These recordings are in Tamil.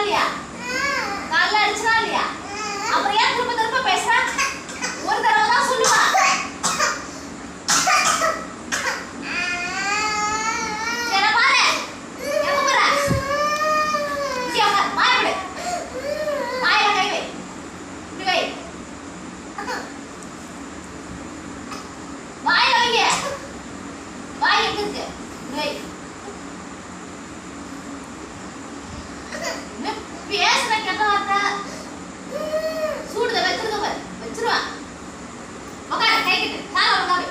இல்லையா? கால்ல அடிச்சனா இல்லையா? அப்புறம் ஏன் திரும்ப திரும்ப பேசுற? ஒரு தடவை தான் சொல்லுவா. என்ன பாரு, எங்க போற? இங்க உட்கார், வாயை விடு. வாயில கை வை, இப்படி வை. வாயில வைங்க. வாய் எங்க இருக்கு? இப்படி வை. பேசுற கெட்ட வார்த்தை சூடுத வச்சிருக்க பாரு, வச்சிருவான். உட்காரு, கை கிட்டு கால உட்காரு.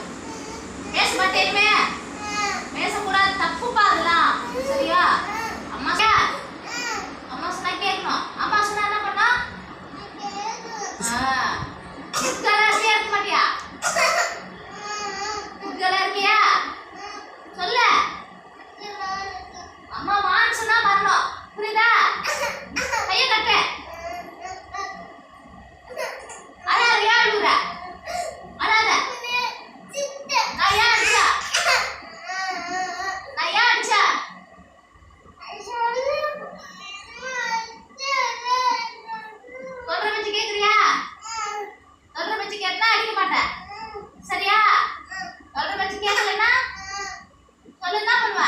பேச மாட்டேனுமே, பேசக்கூடாது, தப்புப்பா அதெல்லாம். சரியா? அம்மா அம்மா சொன்னா கேட்கணும். அம்மா சொன்னா என்ன பண்ணா? இருக்க மாட்டியா? இருக்கியா? சொல்லு. அம்மா வான்னு சொன்னா வரணும், புரியுதா? கையை கட்டு. அழாத, ஏன் அழுகுற? அழாத. நான் ஏன் அடிச்சா? நான் ஏன் அடிச்சா? சொல்ற பேச்சு கேக்குறியா? சொல்ற பேச்சு கேட்டா அடிக்க மாட்டேன். சரியா? சொல்ற பேச்சு கேட்கலன்னா சொல்லு, என்ன பண்ணுவ?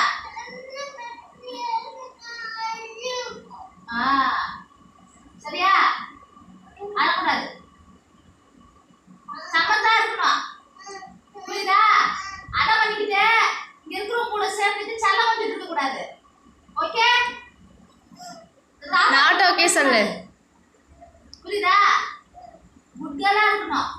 சரியா? அழக்கூடாது, சமத்தா இருக்கணும், புரியுதா? அடம் பண்ணிக்கிட்டு இங்க இருக்கிறவங்க கூட சேர்ந்துட்டு செல்லம் வந்துட்டு இருக்க கூடாது. ஓகே? நாட் ஓகே சொல்லு. புரியுதா? குட்கலா இருக்கணும்.